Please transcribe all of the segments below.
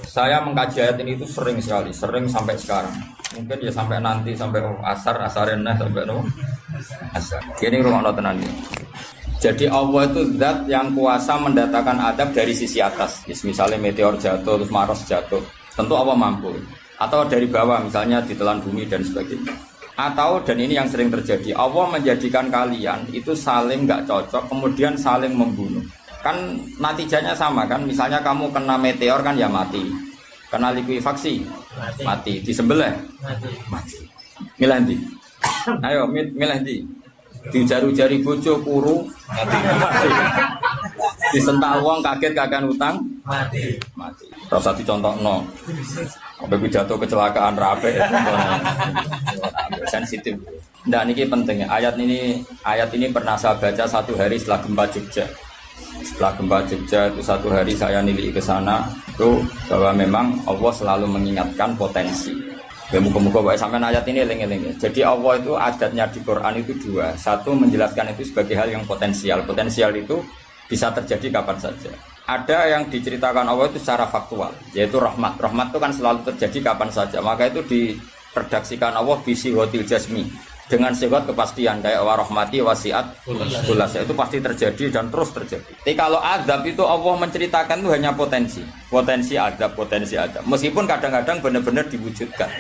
Saya mengkaji ayat ini itu sering sekali, sering sampai sekarang. Mungkin ya sampai nanti, sampai asarenah, sampai asar. Ini rumah tenan ini. Jadi Allah itu zat yang kuasa mendatangkan adab dari sisi atas. Misalnya meteor jatuh, terus Mars jatuh. Tentu Allah mampu. Atau dari bawah, misalnya ditelan bumi dan sebagainya. Atau, dan ini yang sering terjadi, Allah menjadikan kalian itu saling nggak cocok, kemudian saling membunuh. Kan natijanya sama kan, misalnya kamu kena meteor kan ya mati. Kena likuifaksi, mati. Disembelih, mati. Milih ndi? Ayo, milih ndi? Diujar-ujari bojo kuru, mati. Disentak wong kaget kakek utang, mati. Rasa dicontohno. Sampai pidato kecelakaan rapi, sensitif. Nah, ini penting. Ayat ini pernah saya baca satu hari setelah gempa Jogja. Setelah gempa Jogja itu satu hari saya nilai ke sana itu bahwa memang Allah selalu mengingatkan potensi. Muka-muka baik sampai ayat ini eling-eling. Jadi Allah itu adatnya di Quran itu dua. Satu menjelaskan itu sebagai hal yang potensial. Potensial itu bisa terjadi kapan saja. Ada yang diceritakan Allah itu secara faktual, yaitu rahmat. Rahmat itu kan selalu terjadi kapan saja. Maka itu diredaksikan Allah bisi hotil jasmi dengan sifat kepastian kayak warahmati wasiat kulas itu pasti terjadi dan terus terjadi. Tapi kalau azab itu Allah menceritakan itu hanya potensi azab. Meskipun kadang-kadang benar-benar diwujudkan.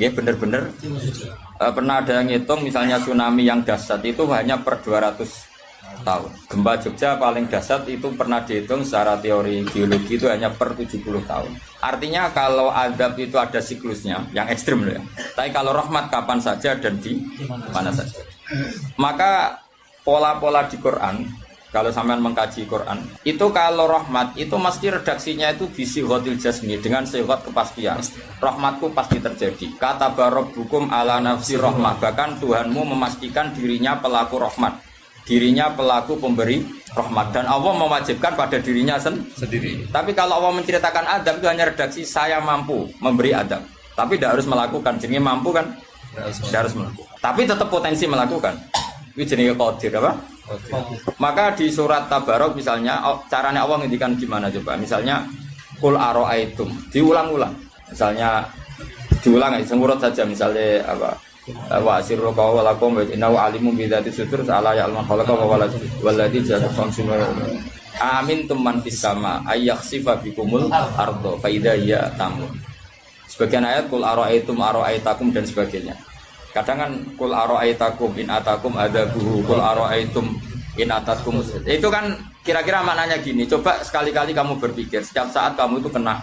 Ya benar-benar pernah ada yang ngitung misalnya tsunami yang dahsyat itu hanya per 200 tahun. Gempa Jogja paling dahsyat itu pernah dihitung secara teori geologi itu hanya per 70 tahun. Artinya kalau azab itu ada siklusnya yang ekstrim loh ya. Tapi kalau rahmat kapan saja dan di mana saja. Maka pola-pola di Quran, kalau sampean mengkaji Quran, itu kalau rahmat itu mesti redaksinya itu bisi hotil jasmi dengan sifat kepastian. Rahmatku pasti terjadi. Kata barabbukum ala nafsi rahmah. Bahkan Tuhanmu memastikan dirinya pelaku rahmat. Dirinya pelaku pemberi rahmat dan Allah mewajibkan pada dirinya sendiri. Tapi kalau Allah menceritakan adab itu hanya redaksi saya mampu memberi adab. Tapi tidak harus melakukan. Jadi mampu kan? Tidak harus melakukan. Tapi tetap potensi melakukan. Itu jenis qadir apa? Maka di surat Tabarok misalnya caranya Allah ngendikan gimana coba? Misalnya qul ara'aitum diulang-ulang. Misalnya diulang aja ngurut saja misalnya apa? Wa asirru qawlakum wa innahu alimun bi dzati sudur ta'ala ya'lamu khalaqa wa walladzi ja'alakum summa amintum man fis sama ayakhsifa bikumul ardo fa idza hiya tamur. Sebagian ayat qul ara'aitakum dan sebagainya. Kadang kan qul ara'aitakum in atakum adzabuhu qul ara'aitum in atakum. Itu kan kira-kira maknanya gini. Coba sekali-kali kamu berpikir setiap saat kamu itu kena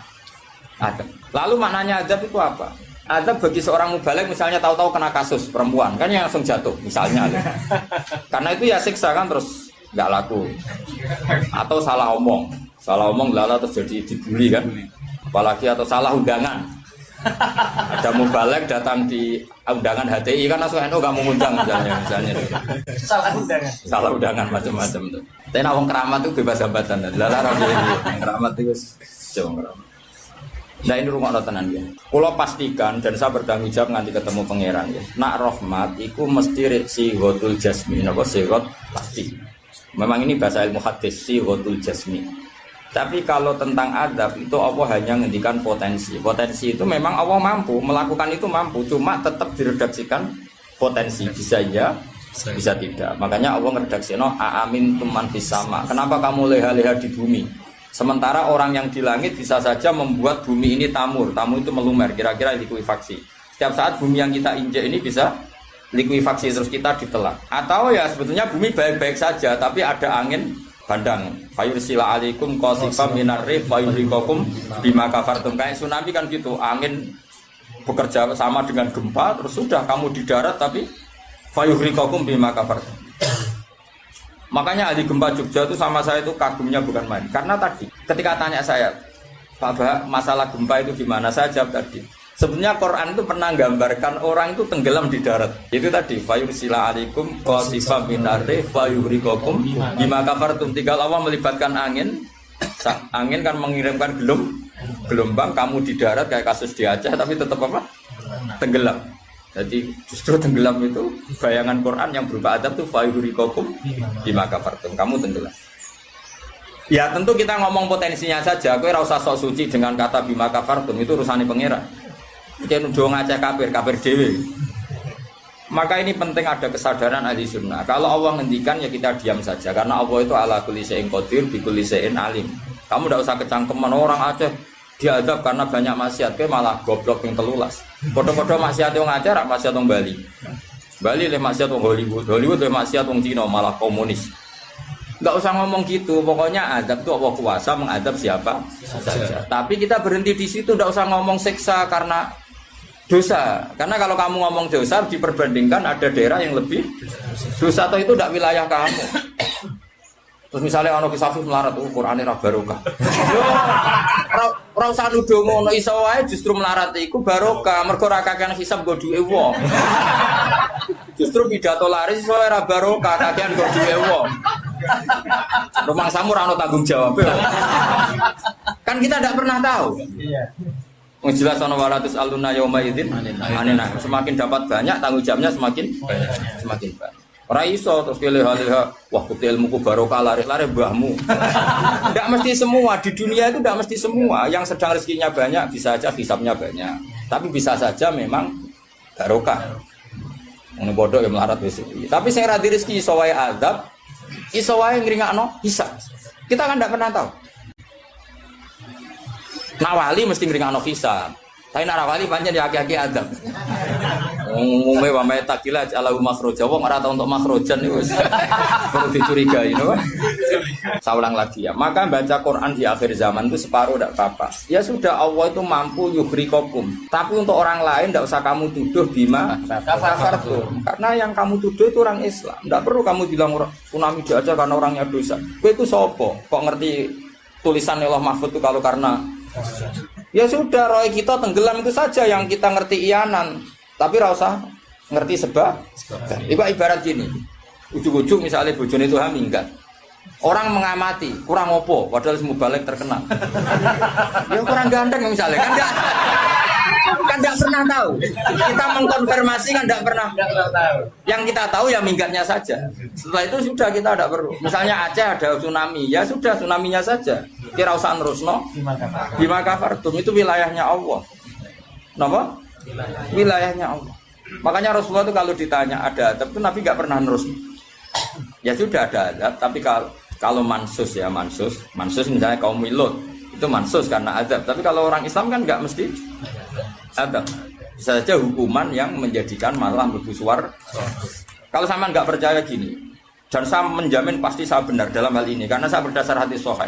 adab. Lalu maknanya adab itu apa? Adab bagi seorang mubaligh misalnya tahu-tahu kena kasus perempuan kan yang langsung jatuh misalnya. Karena itu ya siksa kan terus nggak laku. Atau salah omong lala terus jadi dibully kan. Apalagi atau salah undangan. Ada mubaligh datang di undangan HTI kan langsung NU kamu ngundang misalnya. Salah undangan macam-macam tuh. Tapi wong keramat itu bebas hambatan. Lala rabi keramat itu jauh keramat. Nah ini rumah tenan ya. Kalau pastikan dan saya bertanggung jawab nanti ketemu pangeran ya. Nak rahmat itu mesti si hotul jasmi, napa sirot pasti. Memang ini bahasa ilmu hadis si hotul jasmi. Tapi kalau tentang adab itu Allah hanya ngendikan potensi. Potensi itu memang Allah mampu melakukan itu mampu, cuma tetap diredaksikan potensi bisa ya, bisa tidak. Makanya Allah ngeredaksino aamin tuman fis sama. Kenapa kamu leha-leha di bumi? Sementara orang yang di langit bisa saja membuat bumi ini tamur itu melumer, kira-kira likuifaksi. Setiap saat bumi yang kita injek ini bisa likuifaksi terus kita ditelan. Atau ya sebetulnya bumi baik-baik saja, tapi ada angin bandang. Fayursila alaikum qasifam minar rih fayurikakum bima kafartum. Kayak tsunami kan gitu, angin bekerja sama dengan gempa, terus sudah kamu di darat tapi fayurikakum bima kafartum. Makanya ahli gempa Jogja itu sama saya itu kagumnya bukan main. Karena tadi ketika tanya saya, Pak Bah, masalah gempa itu gimana? Saya jawab tadi. Sebenarnya Quran itu pernah gambarkan orang itu tenggelam di darat. Itu tadi, fayursila alaikum qasifam minarri fayuhrikokum bima kafartum. Tinggal Allah melibatkan angin. Angin kan mengirimkan gelombang, kamu di darat kayak kasus di Aceh tapi tetap apa? Tenggelam. Jadi justru tenggelam itu bayangan Quran yang berupa adab itu fayuhrikokum bima kafartum. Kamu tenggelam. Ya tentu kita ngomong potensinya saja. Kowe ora usah sok suci dengan kata bima kafartum, itu urusane pangeran. Yen udah ngajak kafir dhewe. Maka ini penting ada kesadaran ahli sunnah. Kalau Allah ngendikan ya kita diam saja karena Allah itu ala kulli syai'in qadir bi kulli syai'in alim. Kamu tidak usah kecangkeman orang Aceh diadab karena banyak maksiat, kowe malah goblok yang telulas. Padha-padha maksiat wong Aceh rak maksiat wong Bali. Bali le maksiat wong Hollywood, Hollywood le maksiat wong Cina malah komunis. Enggak usah ngomong gitu, pokoknya adab itu Allah kuasa mengadab siapa saja. Tapi kita berhenti di situ, enggak usah ngomong siksa karena dosa. Karena kalau kamu ngomong dosa diperbandingkan ada daerah yang lebih dosa atau itu tidak wilayah kamu. Terus misalnya ono kisah melarat, Qur'ane ra barokah. Yo ora usah nuduh ngono, iso wae justru melarat iku barokah, mergo ra kakean hisab go duwe wong. Justru pidato laris iso ora barokah, kakean go duwe wong. Rumah samu ora ono tanggung jawab. Kan kita tidak pernah tahu. Iya. Jelas ono walatus aluna yauma idzin anena. Semakin dapat banyak tanggung jawabnya semakin banyak. Ora iso terus keleh-leh wah kutil ilmuku barokah lari-lari mbahmu. Enggak mesti semua di dunia itu enggak mesti semua. Yang sedang rezekinya banyak bisa saja hisabnya banyak. Tapi bisa saja memang barokah. Ngono bodoh ya melarat wis. Tapi sing ra di rezeki iso wae azab, iso wae ngringakno hisab. Kita kan enggak pernah tahu. Nak wali mesti ngringakno hisab. Tapi nak wali pancen ya aki-aki azab. Umume wa may takila alahu makhraja wong ora tau untuk makhrajan niku wis perlu dicurigai no. Saya ulang lagi ya. Maka baca Quran di akhir zaman itu separuh tidak apa-apa. Ya sudah Allah itu mampu yuhrikokum. Tapi untuk orang lain tidak usah kamu tuduh bima kafartum. Karena yang kamu tuduh itu orang Islam. Tidak perlu kamu bilang tsunami aja karena orangnya dosa. Kowe itu sopo? Kok ngerti tulisan Allah Mahfud itu kalau karena ya sudah roy kita tenggelam itu saja yang kita ngerti iyanan. Tapi rasa ngerti sebab. Ibarat gini, ujung-ujung misalnya bojone itu minggat. Orang mengamati, kurang opo, padahal semua balik terkenal. Ya kurang ganteng misalnya, kan enggak pernah tahu. Kita mengkonfirmasi kan enggak pernah tahu. Yang kita tahu ya minggatnya saja. Setelah itu sudah kita enggak perlu. Misalnya Aceh ada tsunami, ya sudah tsunaminya saja. Kira usah nerusno. Bima kafartum itu wilayahnya Allah. Napa? Wilayahnya Allah. Makanya Rasulullah itu kalau ditanya ada adab itu Nabi nggak pernah nerus. Ya sudah ada adab, tapi kalau mansus ya mansus misalnya kaum Lut itu mansus karena adab. Tapi kalau orang Islam kan nggak mesti adab. Bisa saja hukuman yang menjadikan malah mlebu swarga. Kalau sama nggak percaya gini, dan saya menjamin pasti saya benar dalam hal ini karena saya berdasar hadis sahih.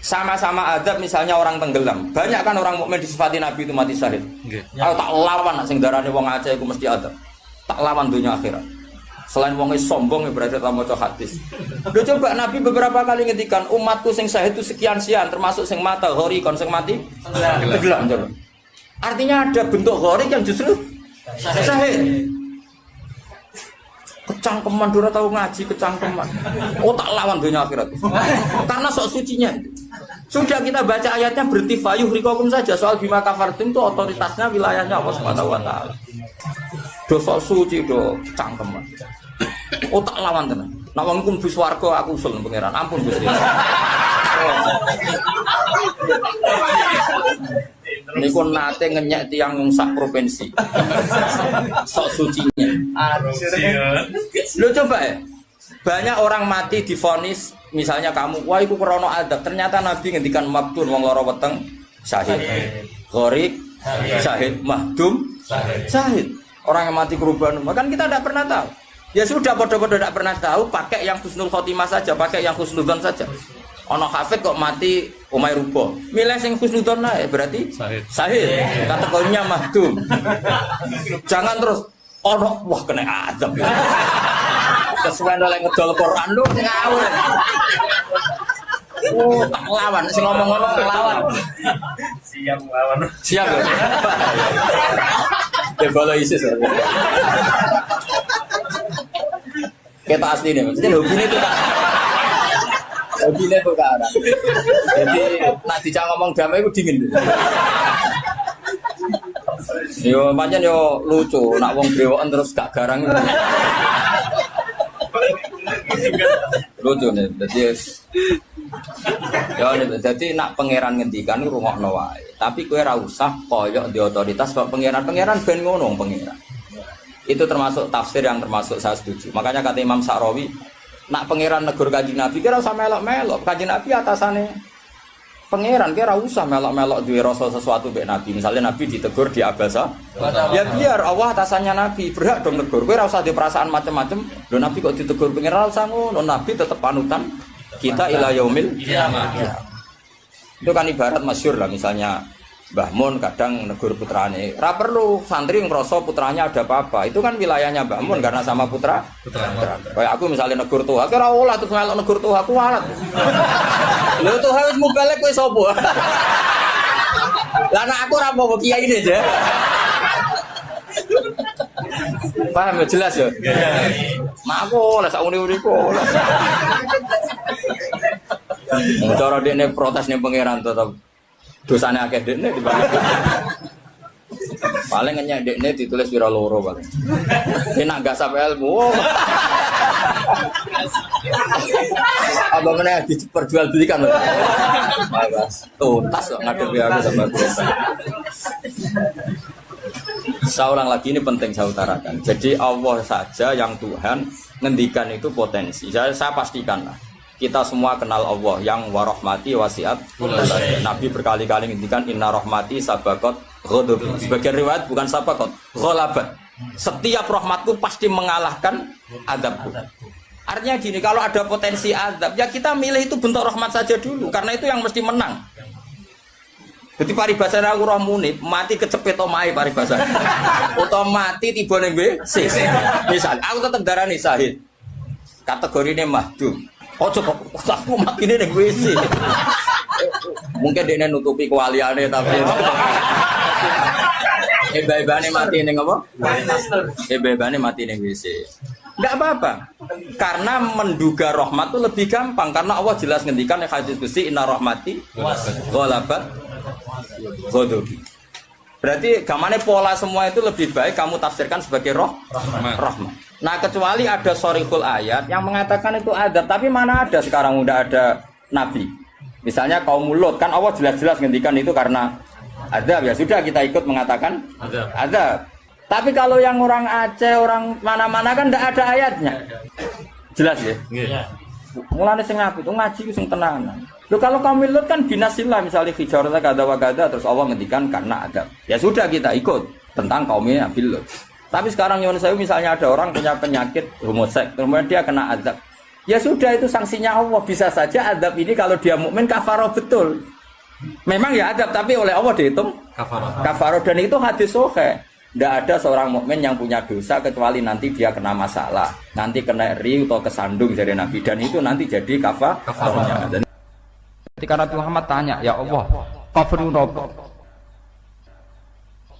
Sama-sama adab misalnya orang tenggelam. Banyak kan orang mukmin disifati Nabi itu mati syahid. Kalau tak lawan sing darane wong Aceh iku mesti adab. Tak lawan dunia akhirat. Selain wong sombong berarti tak maca hadis. Lho coba Nabi beberapa kali ngendikan umatku sing syahid itu sekian-sekian termasuk sing mata ghori kon sing mati tenggelam coba. Artinya ada bentuk ghori yang justru syahid. Kecangkeman dora tahu ngaji kecangkeman. Oh tak lawan dunia akhirat. Karena sok sucinya. Sudah kita baca ayatnya berarti fayuh rikokum saja soal bima kafartum itu otoritasnya wilayahnya Allah Subhanahu wa taala. Do sok suci do cangkeman. Oh tak lawan tenan. Nek wong iku mlebu swarga aku usul pangeran. Ampun Gusti. Niku nate ngenyek tiyang wong sak provinsi. Sok sucinya. Lo coba ya. Banyak orang mati divonis misalnya kamu, wah iku krono adab. Ternyata Nabi ngendikan maktun wong lara weteng syahid. Gharik syahid, mahdum syahid. Orang yang mati kerubahan, kan kita tidak pernah tahu. Ya sudah bodoh-bodoh tidak pernah tahu, pakai yang husnul khotimah saja, pakai yang husnudzon saja. Ono hafid kok mati umay rubo. Milih sing husnudzon ae berarti syahid. Kategorinya mahdum. Jangan terus ono wah kena adab. Kesuwen oleh ngedol Quran lu ngawur. Oh, tak lawan sing ngomong-ngomong lawan. Siap lawan. Siap. Debalo ISIS. Kita asli nih, maksudnya hobinya itu kan. Hobinya itu kan. Jadi nak dijak ngomong damai itu dingin. Yo pancen yo lucu, nak wong brewoken terus gak garang. Lucu nih, jadi Ya jadi nak pangeran ngendikan rungokno wae. Tapi kowe ora usah koyok di otoritas kok pangeran ben ngono pangeran. Itu termasuk tafsir yang termasuk saya setuju. Makanya kata Imam Sa'rawi, nak pangeran negur Kanjeng Nabi kira usah melok-melok. Kanjeng Nabi atasane pangeran kira usah melok-melok duwe rasa sesuatu mbek Nabi. Misalnya Nabi ditegur di Abasa, ya biar Allah atasannya Nabi, berhak dong negur. Kowe ora usah di perasaan macam-macam. Lho Nabi kok ditegur pangeran usah ngono. Nabi tetep panutan kita ila yaumil kiamah. Itu kan ibarat masyhur lah misalnya Mbah Mun kadang negur putrane. Ora perlu santri ngrasa putranya ada apa-apa. Itu kan wilayahnya Mbah Mun karena sama putra. Kayak aku misalnya negur Tuhan, ora oleh terus melok negur Tuhan aku walat. Lho Tuhan wis mubalek kowe sapa? Lah nek aku ora apa kiai ini aja. Paham ya jelas ya? Mak aku oleh sak uni-uniku. Cara dekne protes ning pangeran tetep dosane akeh dekne dibanding. Paling ngenyek dekne ditulis pira loro paling. Enak gak sampai ilmu. Apa meneh diperjualbelikan. Bagus. Tuntas kok ngadepi aku sama biasa. Saya ulang lagi ini penting saya utarakan. Jadi Allah saja yang Tuhan ngendikan itu potensi. Saya pastikan lah. Kita semua kenal Allah yang warahmati wasiat. Nabi berkali-kali ngendikan inna rahmati sabaqat ghadab. Sebagian riwayat bukan sabaqat, ghalabat. Setiap rahmatku pasti mengalahkan azabku. Artinya gini, kalau ada potensi azab, ya kita milih itu bentuk rahmat saja dulu karena itu yang mesti menang. Jadi paribasane aku roh munib, mati kecepet omahe paribasane. Utawa mati tiba ning WC. Misal aku tetep darani syahid. Kategorine mahdum. Ojo kok aku matine ning WC. Mungkin dene nutupi kewaliane tapi ebane mati ning apa? Ebane mati ning WC. Enggak apa-apa. Karena menduga rahmat itu lebih gampang karena Allah jelas ngendikan hadis qudsi inna rahmati ghalabat ghadabi. Berarti gamane pola semua itu lebih baik kamu tafsirkan sebagai rahmat. Nah, kecuali ada sorihul ayat yang mengatakan itu adab, tapi mana ada sekarang udah ada nabi. Misalnya kaum Lut kan Allah jelas-jelas ngendikan itu karena adab, ya sudah kita ikut mengatakan adab. Tapi kalau yang orang Aceh, orang mana-mana kan tidak ada ayatnya. Jelas ya? Iya. Mulane sing apik itu ngaji sing tenanan. Loh kalau kaum Lut kan binasillah misalnya hijarata kada wa kada terus Allah ngendikan karena adab. Ya sudah kita ikut tentang kaumnya Nabi Lut. Tapi sekarang nyuwun sewu misalnya ada orang punya penyakit homoseks, kemudian dia kena azab. Ya sudah itu sanksinya Allah. Bisa saja azab ini kalau dia mukmin kafaroh betul. Memang ya azab tapi oleh Allah dihitung kafaroh dan itu hadis sahih. Tidak ada seorang mukmin yang punya dosa kecuali nanti dia kena masalah, nanti kena riu atau kesandung dari Nabi dan itu nanti jadi kafarohnya. Dan ketika Nabi Muhammad tanya, ya Allah, kafirun apa?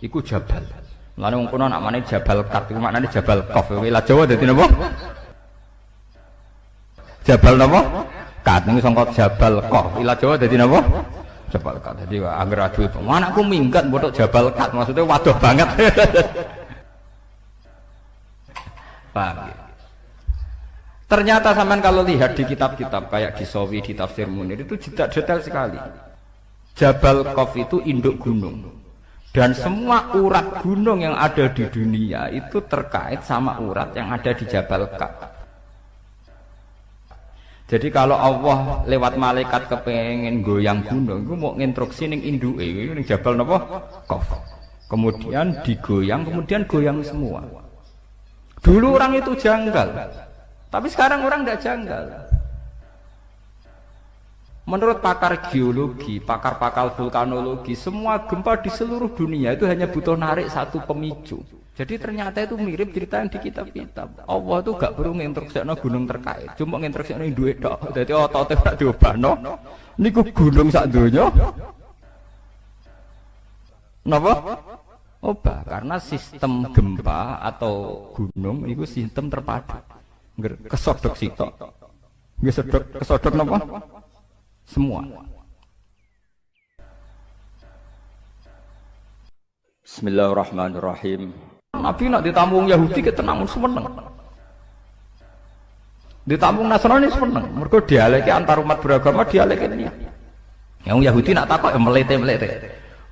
Iku jabal. Lalu ngkono nak mane Jabal Kat, iku maknane Jabal Qaf. Wilayah Jawa dadi napa? Jabal napa? Kat niku sangka Jabal Qaf. Wilayah Jawa dadi napa? Jabal Kat. Dadi angger aduh, anakku minggat botok Jabal Kat, maksudnya waduh banget. Paham ya? Ternyata sampean kalau lihat di kitab-kitab kayak di Sawi, di Tafsir Munir itu detail sekali. Jabal Qaf itu induk gunung. Dan semua urat gunung yang ada di dunia itu terkait sama urat yang ada di Jabal Qaf. Jadi kalau Allah lewat malaikat kepengen goyang gunung, itu mau nginstruksi ning induke, ning Jabal napa? Qaf. Kemudian digoyang, kemudian goyang semua. Dulu orang itu janggal, tapi sekarang orang tidak janggal. Menurut pakar geologi, pakar-pakar vulkanologi, semua gempa di seluruh dunia itu hanya butuh narik satu pemicu. Jadi ternyata itu mirip cerita yang di kitab-kitab. Allah itu gak perlu nginstruksikno gunung terkait, cuma nginstruksikno duit tok. Dadi otote tak diobahno. Niku gunung sak donya. Napa? Obah, karena sistem gempa atau gunung itu sistem terpadu. Kesodok sitok. Nggih kesodok napa? Semua. Bismillahirrahmanirrahim. Nabi nak ditamu Yahudi ketenangan semeneng. Ditampung Nasrani seneng. Mergo dialeke antar umat beragama dialeke ini. Yang Yahudi nak takok ya melete-melete.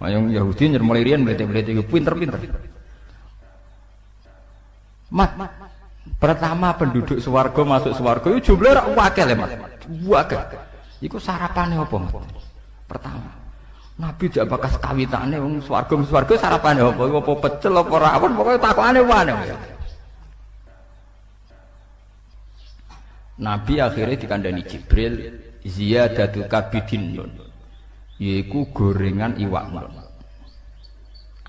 Yang Yahudi nyermeli riyen melete-melete iku pinter-pinter. Mat, pertama penduduk swarga masuk swarga itu jumlah rak wakil ya Mat. Wakil. Iku sarapane apa Mat? Pertama. Nabi jak bakas kawitane wong swarga sarapane apa? Apa pecel apa rawon pokoke takokane wae. Nabi akhirnya dikandani Jibril ziyadatu kabidin nun. Yaiku gorengan iwak nun.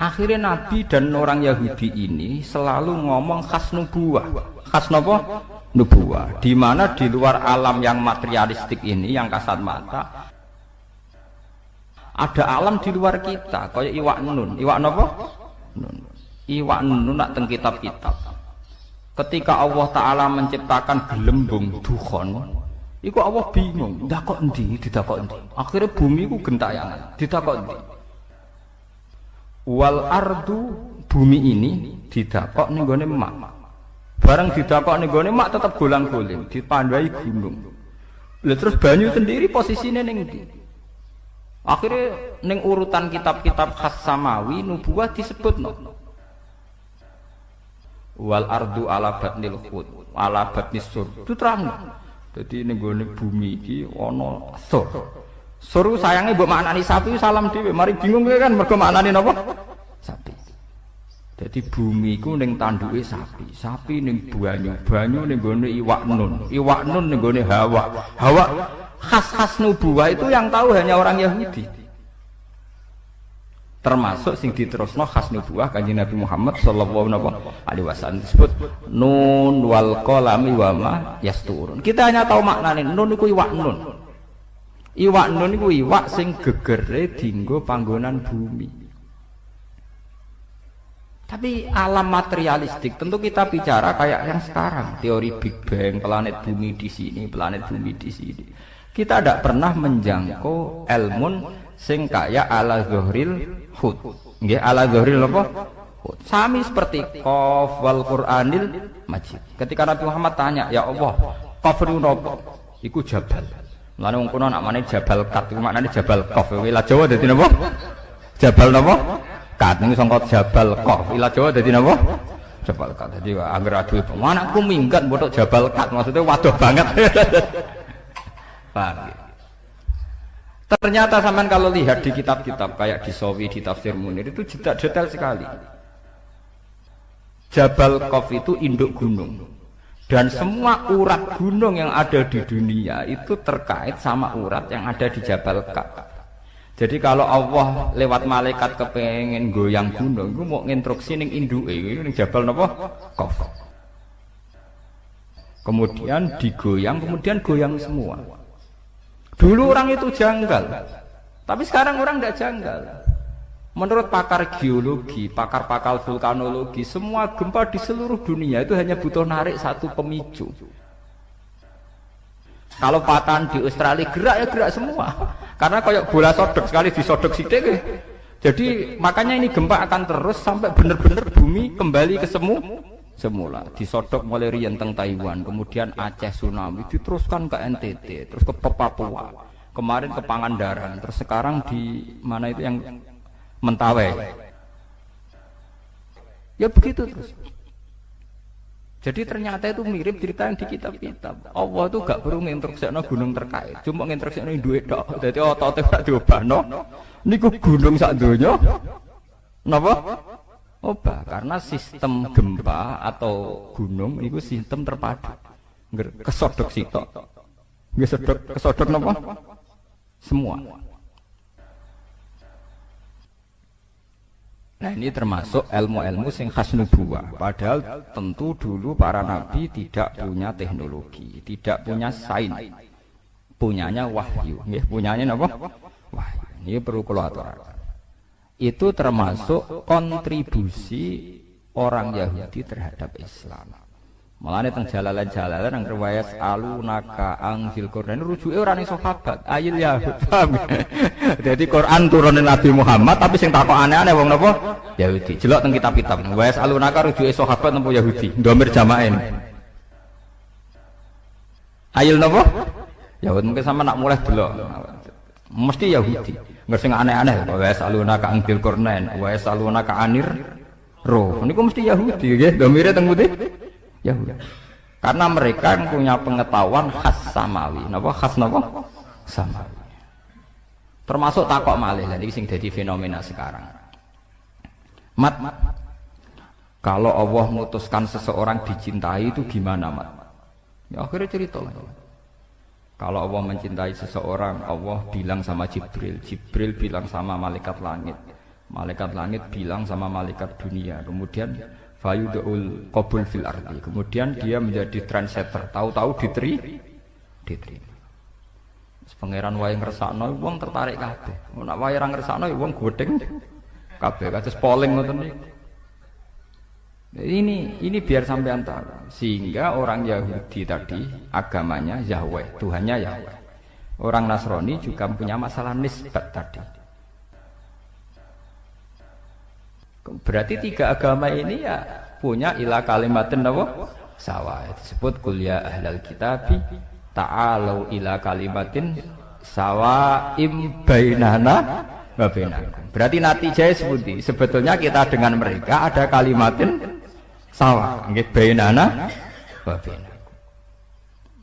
Akhirnya Nabi dan orang Yahudi ini selalu ngomong khas nubuwah. Khas napa? Nubuwah. Di mana di luar alam yang materialistik ini, yang kasat mata, ada alam di luar kita, kayak iwak nun. Iwak napa? Nun. Iwak nun nak teng kitab-kitab. Ketika Allah Ta'ala menciptakan gelembung dukhon, iku Allah bingung, dakok endi, didakok endi. Akhirnya bumi ku gentayangan, didakok endi. Wal ardu, bumi ini didakok ning gone mak. Barang didakok ning gone mak tetap golang-goling, dipandai gunung. Lah terus banyu sendiri posisinya ning ndi? Akhirnya ning urutan kitab-kitab khas samawi nubuwah disebutno. Wal ardu ala batnil khut, ala batnis sur. Itu terang. Jadi ning gone bumi iki ana sur. Sur sayange mbok maknani sapi salam dhewe, mari bingung kowe kan mergo maknani napa? Sapi. Jadi bumi iku ning tanduke sapi, sapi ning banyu, banyu ning gone iwak nun ning gone hawa. Hawa khas-khas nubuwah itu yang tahu hanya orang Yahudi. Termasuk sing diterusno khas nubuwah Kanjeng Nabi Muhammad sallallahu alaihi wasallam disebut nun wal qalami wa ma yasturun. Kita hanya tahu maknane nun iku iwak nun. Iwak nun iku iwak sing gegere dienggo panggonan bumi. Tapi alam materialistik tentu kita bicara kayak yang sekarang, teori Big Bang, planet bumi di sini, planet bumi di sini. Kita tidak pernah menjangkau ilmun sing kaya ala zuhril hud. Nggih, ala zuhril apa? Hud. Sami seperti qaf wal Qur'anil Majid. Ketika Nabi Muhammad tanya, "Ya Allah, qaf niku napa?" Iku jabal. Mulane wong kuno nak mane jabal kat iku maknane jabal qaf. Ila Jawa dadi napa? Jabal napa? Kat niku sangka jabal qaf. Ila Jawa dadi napa? Jabal kat. Dadi angger aduh, "Anakku minggat botok jabal kat." Maksudnya waduh banget. Paham ya? Ternyata sampean kalau lihat di kitab-kitab kayak di Sawi, di Tafsir Munir itu detail sekali. Jabal Qaf itu induk gunung. Dan semua urat gunung yang ada di dunia itu terkait sama urat yang ada di Jabal Qaf. Jadi kalau Allah lewat malaikat kepengen goyang gunung, itu mau nginstruksi ning induke, ning Jabal napa? Qaf. Kemudian digoyang, kemudian goyang semua. Dulu orang itu janggal, tapi sekarang orang tidak janggal. Menurut pakar geologi, pakar-pakar vulkanologi, semua gempa di seluruh dunia itu hanya butuh narik satu pemicu. Kalau patahan di Australia gerak ya gerak semua, karena kayak bola sodok sekali disodok sidik. Jadi makanya ini gempa akan terus sampai benar-benar bumi kembali ke semula. Disodok mulai riyen teng Taiwan, kemudian Aceh tsunami, diteruskan ke NTT, terus ke Papua, kemarin ke Pangandaran, terus sekarang di mana itu yang Mentawai. Ya begitu terus. Jadi ternyata itu mirip cerita yang di kitab-kitab. Allah itu gak perlu nginstruksikno gunung terkait, cuma nginstruksikno duit tok. Dadi otote gak diobahno. Niku gunung sak donya. Napa? Obah, karena sistem gempa atau gunung itu sistem terpadu. Kesodok sitok. Kesodok napa? Semua. Nah ini termasuk ilmu-ilmu sing khas nubuwah. Padahal tentu dulu para nabi tidak punya teknologi, tidak punya sains, punyanya wahyu. Punyanya apa? Wahyu. Ini perlu kula aturaken. Itu termasuk kontribusi orang Yahudi terhadap Islam. Mulane teng jalalan-jalalan nang riwayat alunaka angzil Quran rujuke ora ning sahabat, ayil Yahud. Jadi Quran turunin Nabi Muhammad tapi sing takok aneh-aneh wong napa? Yahudi. Jelok teng kitab-kitab. Riwayat alunaka rujuke sahabat napa Yahudi? Ndomir jamaen. Ayil napa? Yahud mungkin sama nak mulai delok. Mesti Yahudi. Enggak sing aneh-aneh. Wa yasaluna ka angkil kornen, wa yasaluna ka anir roh. Niku mesti Yahudi nggih. Domire teng putih. Yahudi. Karena mereka yang punya pengetahuan khas samawi. Napa khas napa? Samawi. Termasuk takok malih lan iki sing dadi fenomena sekarang. Mat, kalau Allah memutuskan seseorang dicintai itu gimana, Mat? Ya akhirnya cerita. Kalau Allah mencintai seseorang, Allah bilang sama Jibril, Jibril bilang sama malaikat langit bilang sama malaikat dunia. Kemudian fayudul qabul fil ardi. Kemudian dia menjadi translator. Tahu-tahu diterima. Pangeran wae ngersakno wong tertarik kabeh. Nek wae ora ngersakno ya wong godheng kabeh kados polling ngoten niku. Ini biar sampean tahu. Sehingga orang Yahudi tadi agamanya Yahweh, Tuhannya Yahweh. Orang Nasrani juga punya masalah nisbat tadi. Berarti tiga agama ini ya punya ila kalimatin apa? Sawa. Disebut kul ya ahlal kitabi ta'alu ila kalimatin sawaim bainana wa bainakum. Berarti natijahnya seperti sebetulnya kita dengan mereka ada kalimatin sawa nggih bainana wa bainakum.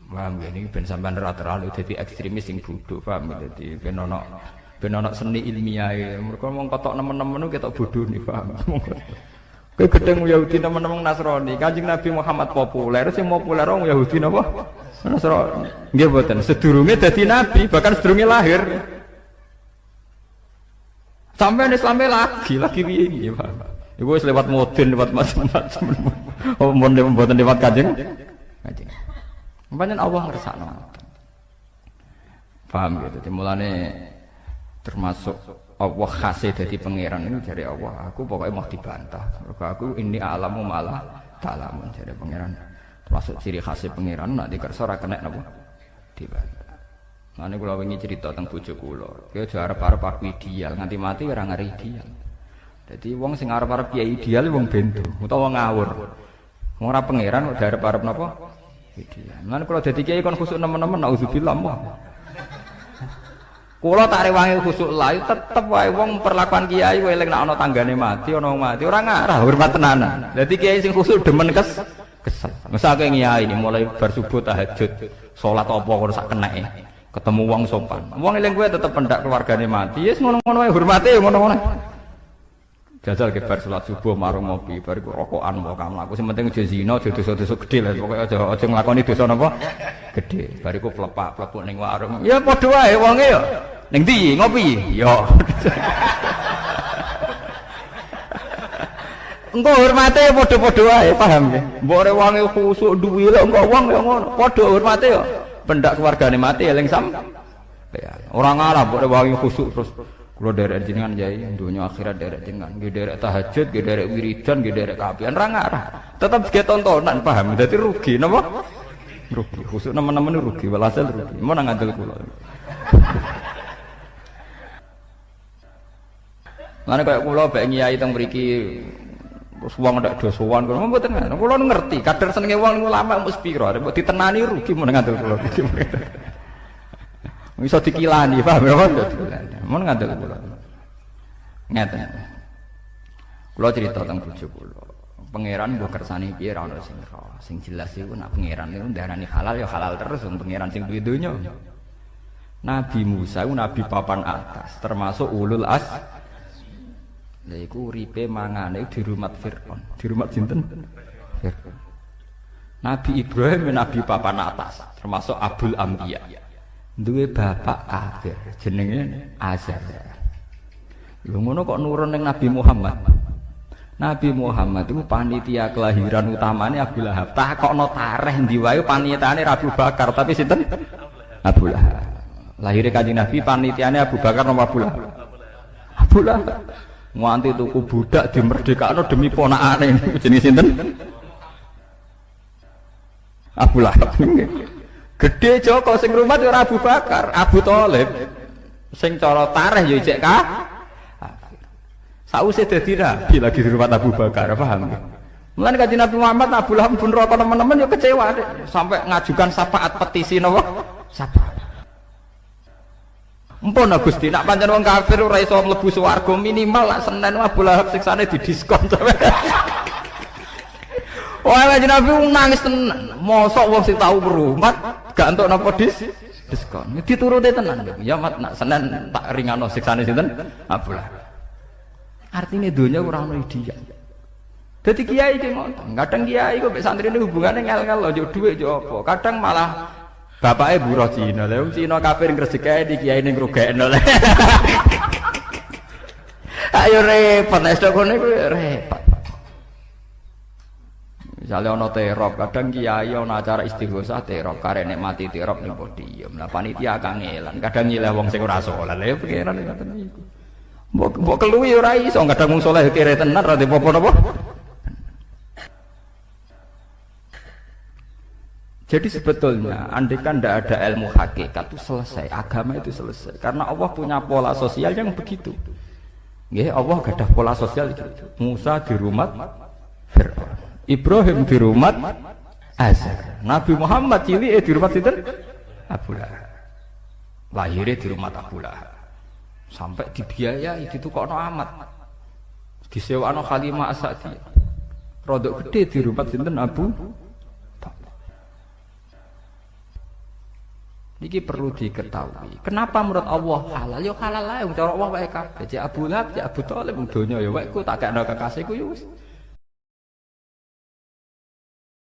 Paham ini ben sampean ora terlalu dadi ekstremis sing bodho, paham dadi ben ono seni ilmiah. Mergo wong kotok nemen-nemen ketok bodho nih, paham. Kowe gedeng Yahudi nemen-nemen Nasrani. Kanjeng Nabi Muhammad populer, sing populer wong Yahudi napa? Nasrani. Nggih mboten, sedurunge dadi nabi, bahkan sedurunge lahir. Sampai Islamnya lagi piye, Pak. Iku wis lewat modern, lewat macam-macam. Oh, mboten lewat Kanjeng. Pancen Allah ngersakno. Paham gitu. Dimulane termasuk Allah khasih dadi pangeran ini dari Allah. Aku pokoknya mau dibantah. Mergo aku ini alamu malah ta'lamun dari pangeran. Termasuk ciri khasih pangeran nek dikersa ora kena napa dibantah. Mane kula wingi cerita teng bojo kula. Ki aja arep-arep aku ideal, nganti mati ora ngare ideal. Dadi wong sing arep-arep kiai ideal wong bento utawa ngawur. Wong ora pangeran kok arep-arep napa? Ideal. Mane kula dadi kiai kon khusuk nemen-nemen auzubillah. Kula tak rewangi khusuk lae tetep wae wong perlakuan kiai wae eling nek ana tanggane mati, ana wong mati ora ngarah hormat tenanan. Dadi kiai sing khusuk demen kesel. Mesake kiai ini mulai bar subuh tahajud, salat apa kok sak keneke. Ketemu wong sopan. Wong eling kowe tetep pendak keluargane mati, wis ngono-ngono wae hormate ya ngono-ngono. Jajal ke bar salat subuh marung ngopi, bar iku rokokan wae kamu. Aku sing penting aja zina, aja dosa-dosa gedhe lah. Pokoke aja nglakoni dosa napa? Gedhe. Bar iku plepak-plepuk ning warung. Ya padha wae wonge ya. Ning ndi ngopi? Ya. Engko hormate padha-padha wae, paham ya? Mbok rek wonge khusuk duwe lho engko wong ya ngono. Padha hormate ya. Pendak keluargane mati eling sam. Ora ngalah mbok rek wonge khusuk terus kula derek jenengan yai dunya akhirat derek jenengan nggih derek tahajud nggih derek wiridan nggih derek kapian ra ngarah tetep ge tontonan paham dadi rugi napa rugi khusuk nemen-nemen rugi walhasil rugi mun ngandel kula Mane kaya kula bek nyai teng mriki terus wong ndak do sowan kula mboten kula ngerti kadar senenge wong niku lama mesti pira arep ditenani rugi mun ngandel kula bisa dikilani, paham ya? Mun ngandel kula. Ngeten. Kula cerita tentang bojo kula. Pangeran mbok kersane piye ra ono sing roh. Sing jelas iku nek pangeran niku ndarani halal ya halal terus wong pangeran sing duwe donya. Nabi Musa iku nabi papan atas, termasuk ulul as. Lha iku uripe mangane di rumah Firaun. Di rumah sinten? Firaun. Nabi Ibrahim nabi papan atas, termasuk Abul Anbiya. Duwe bapak kafir jenenge Azar. Lho ngono kok nurun ning Nabi Muhammad. Nabi Muhammad itu panitia kelahiran utamane Abu Lahab. Takokno tareh ndi wae panitiane Abu Bakar, tapi sinten? Abu Lahab. Lahire Kanjeng Nabi panitiane Abu Bakar napa Abu Lahab? Abu Lahab. Nganti tuku budak dimerdekakno demi ponakane jenenge sinten? Abu Lahab. Gede Joko sing rumah ora Abu Bakar, Abu Thalib. Sing cara tareh ya ijek ka. Sausé dadi nabi lagi di rumah Abu Bakar, paham? Mulane Kanjeng Nabi Muhammad Abu Lahab pun rokok teman-teman ya kecewa deh. Sampai ngajukan syafaat petisi napa? Syafaat. Empun Gusti, nak pancen wong kafir ora iso mlebu swarga minimal lak Senin Abu Lahab siksane didiskon. Wah, Kanjeng Nabi nangis tenan. Mosok wong sing tau berumat gak entuk napa diskon. Dituruti tenan. Ya mat nak Senin tak ringano siksane sinten? Abu Lahab. Artinya dunia ora ono ideal. Dadi kiai ki ngoten. Kadang kiai kok mek santrine hubungane ngel-ngel lho, yo dhuwit yo apa. Kadang malah bapake buruh Cina. Lah wong Cina kafir ngrezekake di kiai ning ngrugekno. Ayo repot nek kene ku repot. Misalnya ana terop, kadang kiai ana acara istighosah terop, karene mati terop ning podium. Lah panitia kangelan, kadang nyileh wong sing ora salat. Lah pikiran ngoten niku. Mbok keluwi ora iso, kadang wong saleh kere tenan ra apa-apa napa. Jadi sebetulnya, andaikan tidak ada ilmu hakikat itu selesai, agama itu selesai. Karena Allah punya pola sosial yang begitu. Ya, Allah gak ada pola sosial gitu. Musa di rumah Fir'aun, Ibrahim di rumah Azar, Nabi Muhammad cilik di rumah sinten? Abu Lahab. Lahirnya di rumah Abu Lahab. Sampai dibiayai ditukokno amat. Disewakno Halimah As-Sa'diyah. Rodok gede di rumah sinten Abu. Niki perlu diketahui. Kenapa menurut Allah halal? Ya halal lah. Cara Allah wae kabeh. Cek Abu Lahab, cek Abu Thalib donya ya wae ku tak kekno kekasihku ya wis.